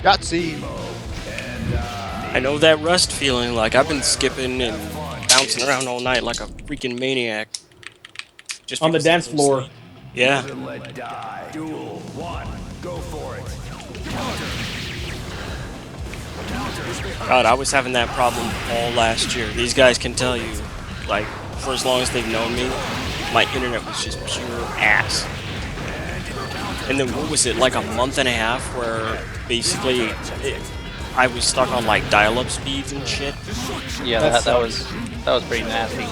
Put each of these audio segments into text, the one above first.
Yahtzee! I know that rust feeling. Like I've been skipping and bouncing around all night like a freaking maniac. Just On the because I dance couldn't floor. sleep. Yeah. Duel 1. Go for it. God, I was having that problem all last year. These guys can tell you, like, for as long as they've known me, my internet was just pure ass. And then what was it, like a month and a half where basically I was stuck on like dial-up speeds and shit? Yeah, that was pretty nasty.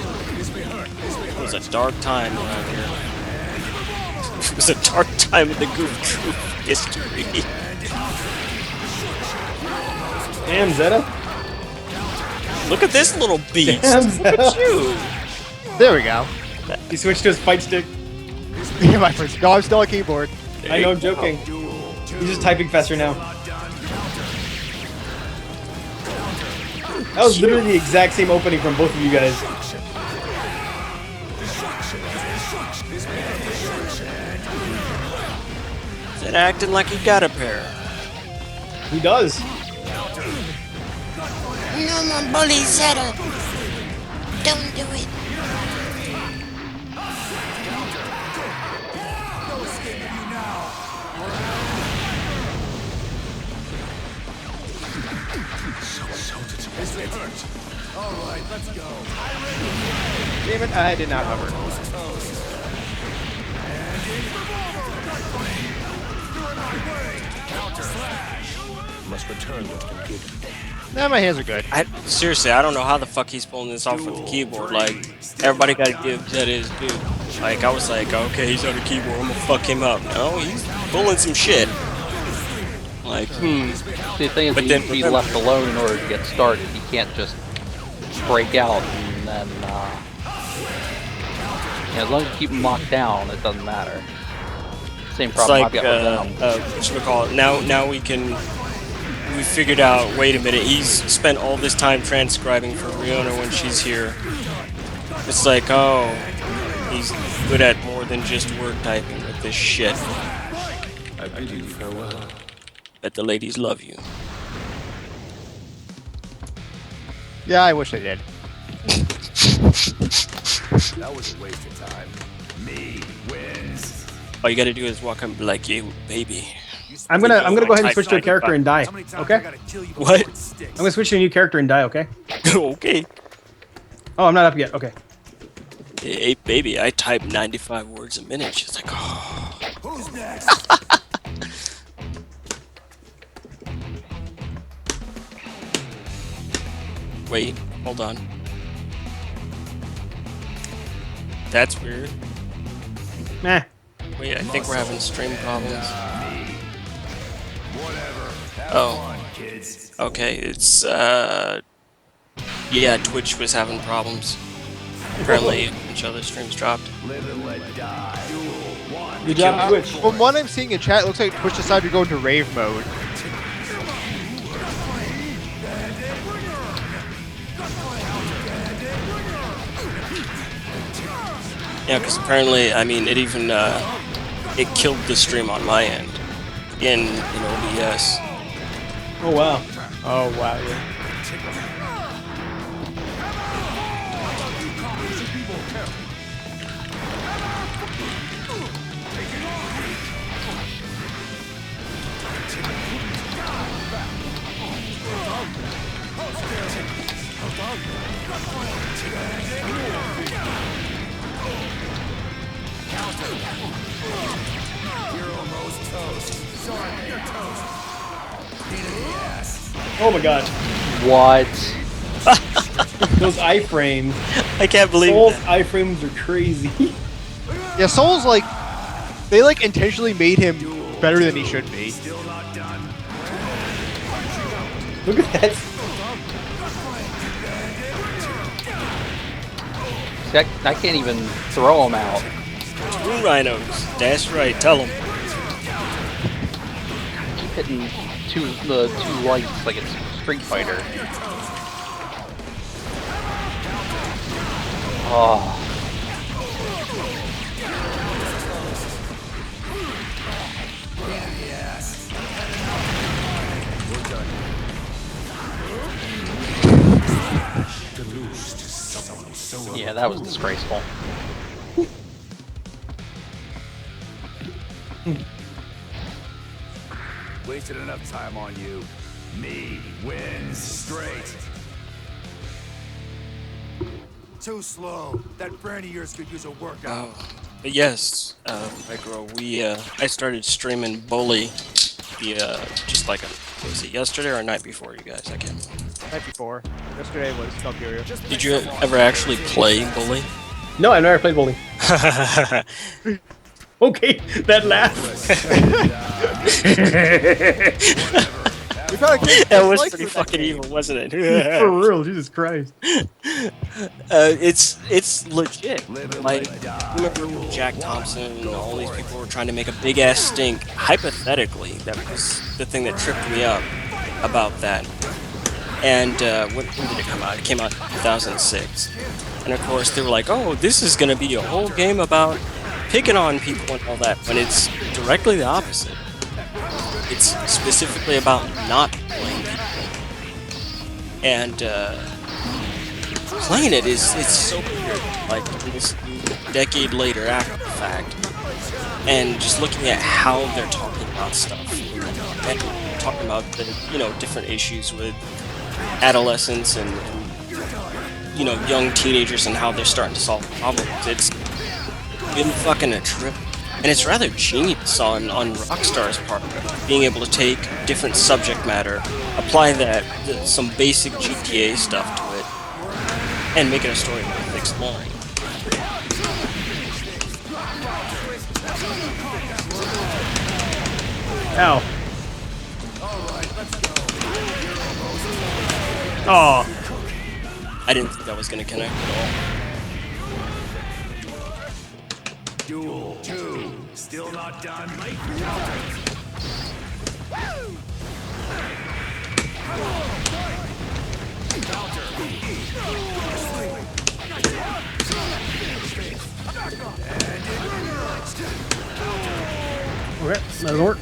It was a dark time around here. It was a dark time in the Goof Troop history. Damn, Zeta. Look at this little beast. Damn, Look at Zeta. you. There we go. He switched to his fight stick. My first. No, I'm still on keyboard. I know, I'm joking. He's just typing faster now. That was literally the exact same opening from both of you guys. Is it acting like he got a pair? He does. No more bully, Zeta. Don't do it. Damn it, I did not hover. Must return what's been given. Nah, my hands are good. Seriously, I don't know how the fuck he's pulling this off with the keyboard. Like, everybody gotta give Zeta his due. Like, I was like, okay, he's on the keyboard, I'm gonna fuck him up. No, he's pulling some shit. Like, The thing is, But he then needs to be remember- left alone in order to get started. He can't just break out and then, as long as you keep him locked down, it doesn't matter. Same it's problem like, I've got with them. whatchamacallit, now we figured out, wait a minute, he's spent all this time transcribing for Riona when she's here. It's like, oh, he's good at more than just word typing with this shit. I bid you farewell. Bet the ladies love you. Yeah, I wish I did. That was a waste of time. Me wins. All you gotta do is walk up and be like, yeah, baby. I'm gonna go ahead and Type switch to a character and die. How many times Okay? I gotta kill you What? before it sticks? I'm gonna switch to a new character and die. Okay? Okay. Oh, I'm not up yet. Okay. Hey, baby, I type 95 words a minute. She's like, oh. Who's next? Wait, hold on. That's weird. Meh. Wait, I think we're having stream problems. Whatever. Have Oh. fun, kids. Okay, it's, yeah, Twitch was having problems. Apparently, each other's streams dropped. Live and let die. Duel 1. Good job, Twitch. From what I'm seeing in chat, it looks like Twitch decided to go into rave mode. Yeah, because apparently, I mean, it even, it killed the stream on my end. In OBS. Oh wow. Oh, wow, yeah. Oh my god. What? Those iframes. I can't believe Soul's that. iframes are crazy. Yeah, Soul's like, they like intentionally made him better than he should be. Look at that. See, I can't even throw him out. Two rhinos. That's right, tell them. Keep hitting the two lights like it's Street Fighter. Oh. Yeah, that was disgraceful. Wasted enough time on you. Me wins straight. Too slow. That brain of yours could use a workout. But yes, Micro, I started streaming Bully just like was it yesterday or night before, you guys? I can't. Night before. Yesterday was Valkyria. Did you ever actually play Bully? No, I've never played bowling. Okay, that laugh. We've had a great That was dislike pretty for that fucking game. evil, wasn't it? For real, Jesus Christ. It's legit. Like, remember when Jack Thompson and all these people were trying to make a big ass stink? Hypothetically, that was the thing that tripped me up about that. And when did it come out? It came out in 2006. And of course, they were like, "Oh, this is gonna be a whole game about picking on people and all that," when it's directly the opposite. It's specifically about not playing people. And playing it it's so weird, like this decade later after the fact, and just looking at how they're talking about stuff and talking about the different issues with adolescence and young teenagers and how they're starting to solve problems. It's been fucking a trip. And it's rather genius on Rockstar's part, being able to take different subject matter, apply some basic GTA stuff to it, and make it a story worth exploring. Ow. Oh. I didn't think that was going to connect at all. Duel 2. Still not done. Okay, that'll work.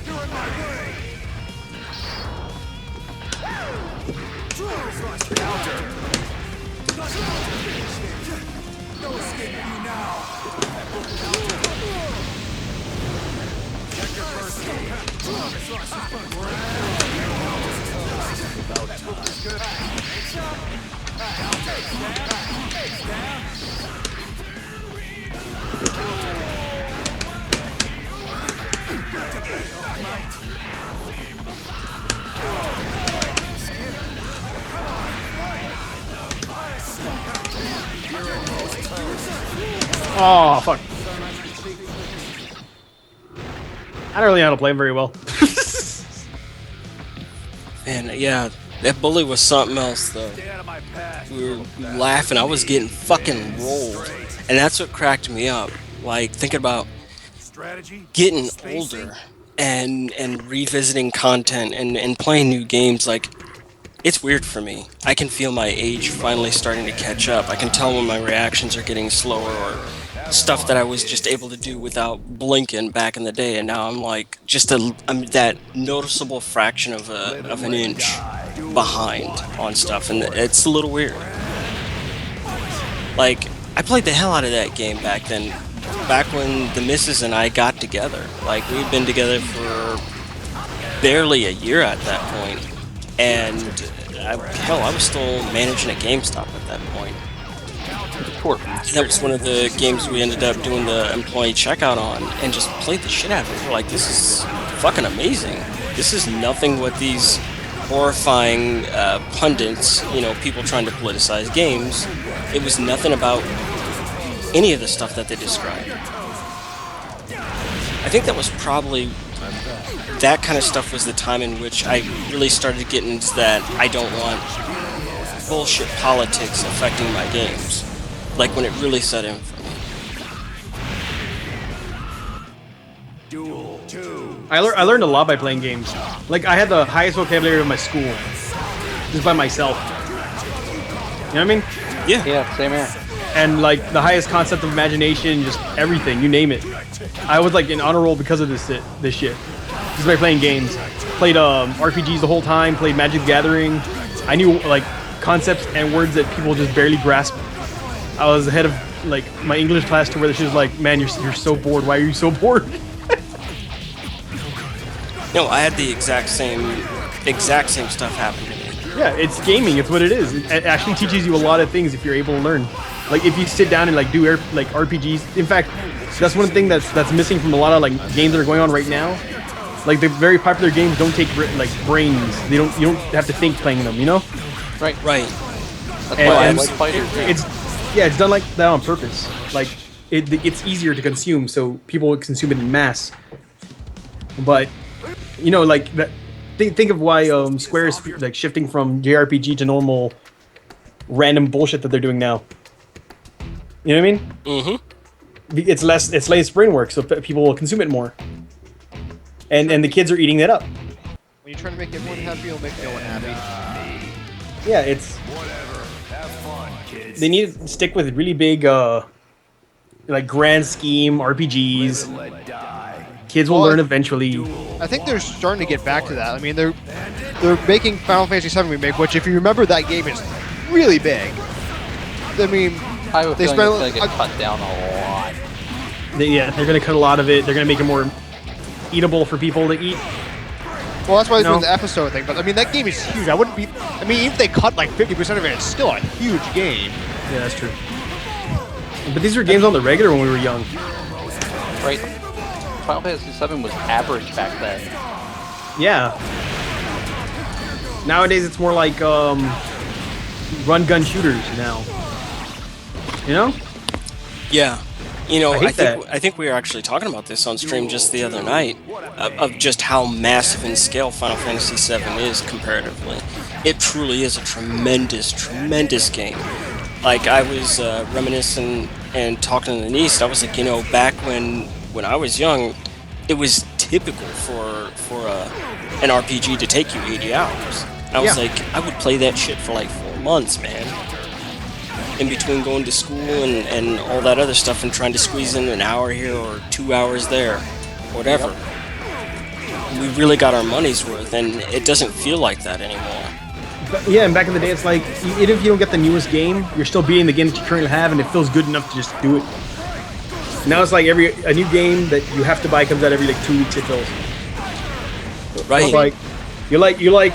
Oh, fuck. I don't really know how to play him very well. And yeah, that Bully was something else though. We were laughing, I was getting fucking rolled. And that's what cracked me up. Like, thinking about getting older and revisiting content and playing new games, like, it's weird for me. I can feel my age finally starting to catch up. I can tell when my reactions are getting slower, or stuff that I was just able to do without blinking back in the day, and now I'm like I'm that noticeable fraction of an inch behind on stuff, and it's a little weird. Like, I played the hell out of that game back then, back when the missus and I got together. Like, we'd been together for barely a year at that point, and I was still managing a GameStop at that point. That was one of the games we ended up doing the employee checkout on, and just played the shit out of it. We're like, this is fucking amazing. This is nothing what these horrifying pundits, people trying to politicize games. It was nothing about any of the stuff that they described. I think that was probably, that kind of stuff was the time in which I really started getting into that I don't want bullshit politics affecting my games. Like, when it really set in for me. Duel 2. I learned a lot by playing games. Like, I had the highest vocabulary of my school, just by myself. You know what I mean? Yeah. Yeah, same here. And like the highest concept of imagination, just everything, you name it. I was like in honor roll because of this shit. Just by playing games. Played RPGs the whole time. Played Magic the Gathering. I knew like concepts and words that people just barely grasp. I was head of like my English class to where she was like, "Man, you're so bored. Why are you so bored?" No, I had the exact same stuff happen to me. Yeah, it's gaming. It's what it is. It actually teaches you a lot of things if you're able to learn. Like if you sit down and like do like RPGs. In fact, that's one thing that's missing from a lot of like games that are going on right now. Like the very popular games don't take like brains. You don't have to think playing them. You know? Right. Right. That's why I like fighters. It's done like that on purpose. Like it's easier to consume, so people would consume it in mass. But you know, like that. Think of why Square is like shifting from JRPG to normal, random bullshit that they're doing now. You know what I mean? Mm-hmm. It's less brain work, so people will consume it more. And the kids are eating that up. When you're trying to make everyone happy, you'll make no one happy. Yeah, it's. They need to stick with really big, like grand scheme RPGs. Kids will learn eventually. I think they're starting to get back to that. I mean, they're making Final Fantasy VII Remake, which, if you remember, that game is really big. I mean, I have a they feeling spent it's gonna get cut down a lot. They're gonna cut a lot of it. They're gonna make it more eatable for people to eat. well, that's why they're doing No. the episode thing. But I mean, that game is huge. I wouldn't be. I mean, even if they cut like 50% of it, it's still a huge game. Yeah, that's true. But these were games on the regular when we were young. Right? Final Fantasy VII was average back then. Yeah. Nowadays it's more like run gun shooters now. You know? Yeah. You know, I hate that. I think we were actually talking about this on stream just the other night of just how massive in scale Final Fantasy VII is comparatively. It truly is a tremendous, tremendous game. Like, I was reminiscing and talking to the niece. I was like, you know, back when I was young, it was typical for an RPG to take you 80 hours. I was like, I would play that shit for like 4 months, man. In between going to school and all that other stuff and trying to squeeze in an hour here or 2 hours there, whatever. We really got our money's worth, and it doesn't feel like that anymore. But, yeah, and back in the day it's like, even if you don't get the newest game, you're still beating the game that you currently have, and it feels good enough to just do it. Now it's like a new game that you have to buy comes out every like 2 weeks. It feels. Right. It's like you like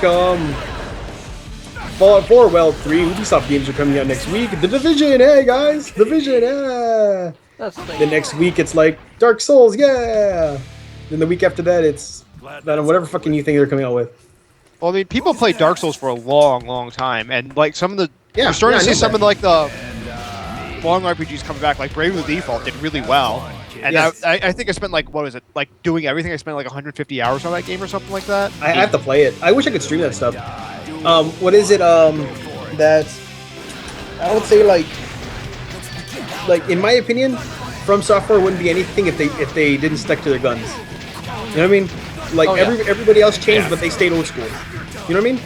Fallout 4. Well, 3 Ubisoft games are coming out next week. The Division, hey guys, Division, yeah. That's the The thing. next week it's like Dark Souls, yeah. Then the week after that it's whatever fucking new thing they're coming out with. Well, I mean, people played Dark Souls for a long, long time, and like some of the Yeah, you're starting yeah, to I see know some of like the long RPGs coming back. Like Bravely Default did really well, and Yes. I think I spent like what was it like doing everything? I spent like 150 hours on that game or something like that. I have to play it. I wish I could stream that stuff. What is it? That I would say like in my opinion, From Software wouldn't be anything if they didn't stick to their guns. You know what I mean? Like Oh, yeah. everybody else changed, but they stayed old school. You know what I mean?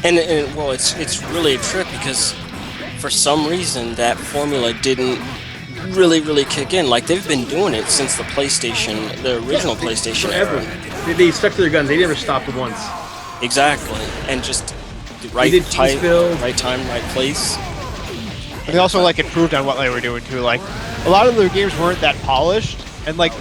And well, it's really a trip because for some reason that formula didn't really kick in. Like, they've been doing it since the PlayStation, the original PlayStation Forever. era. They stuck to their guns. They never stopped once. Exactly. And just the right did time, Peaceville. right time, right place. And they also like improved on what they were doing too. Like a lot of their games weren't that polished, and like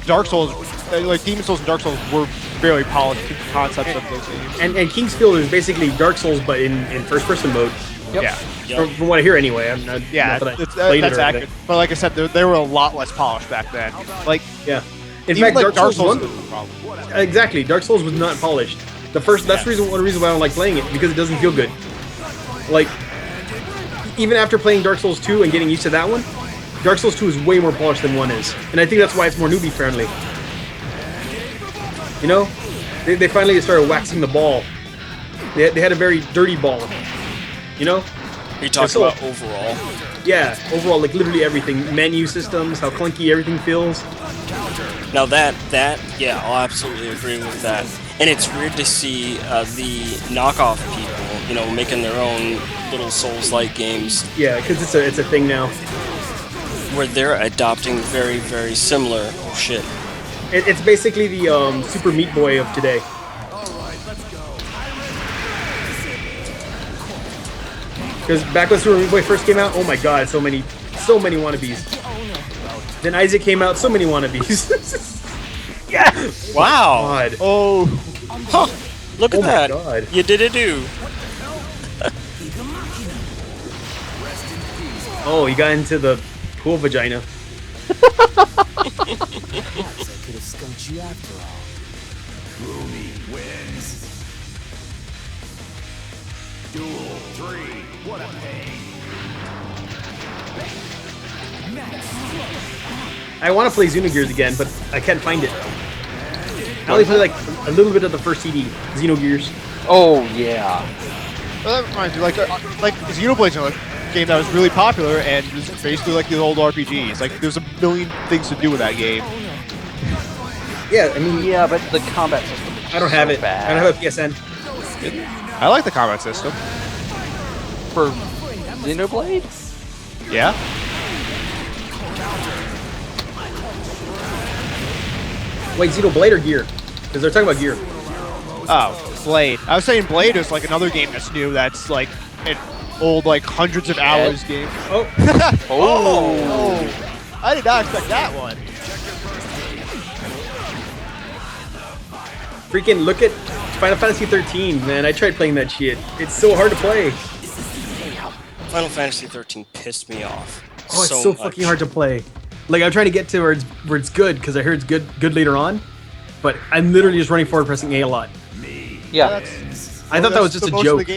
Dark Souls, like Demon Souls and Dark Souls were fairly polished concepts of those games. And Kingsfield is basically Dark Souls, but in first-person mode. Yeah, Yep. From what I hear, anyway. I'm not. yeah, not that I it's, played it that's or accurate. anything. But like I said, they were a lot less polished back then. Like Yeah. In even fact, like Dark Souls 1, was a problem. exactly. Dark Souls was not polished. That's one reason why I don't like playing it, because it doesn't feel good. Like, even after playing Dark Souls 2 and getting used to that one, Dark Souls 2 is way more polished than 1 is. And I think that's why it's more newbie friendly. You know? They finally started waxing the ball. They had a very dirty ball. You know? You're talking so- about overall. Yeah, overall, like literally everything. Menu systems, how clunky everything feels. Now that yeah, I'll absolutely agree with that. And it's weird to see the knockoff people, you know, making their own little Souls-like games Yeah, because it's a thing now. where they're adopting very, very similar shit. It's basically the Super Meat Boy of today. Because back when Super Meat Boy first came out, oh my god, so many wannabes. Then Isaac came out, so many wannabes. Yeah. Wow. God. Oh, Huh. Look at Oh my that. God. You did it, do. Oh, you got into the pool vagina. Rumi wins. Duel 3. What a pain. I want to play Xenogears again, but I can't find it. I only played like a little bit of the first CD, Xenogears. Oh yeah. well, that reminds me, like Xenoblade's a game that was really popular and was basically like the old RPGs. Like, there's a million things to do with that game. Yeah, I mean, Yeah, but the combat system is I don't have so it. bad. I don't have a PSN. I like the combat system. For Xenoblade? Yeah. Wait, Xenoblade or Gear? Because they're talking about Gear. Oh, Blade. I was saying Blade is like another game that's new. That's like an old, like hundreds of hours game. Oh, Oh, I did not expect that one. freaking look at Final Fantasy 13, man. I tried playing that shit. It's so hard to play. Final Fantasy 13 pissed me off. Oh, it's so much. fucking hard to play. Like, I'm trying to get to where it's good, because I heard it's good later on. But I'm literally just running forward pressing A a lot. Yeah. I thought that was just a joke.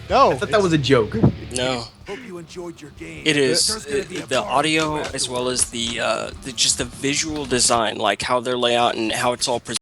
No, I thought that was a joke. No, Hope you enjoyed your game. it is the audio as well as the just the visual design, like how they're laid out and how it's all presented.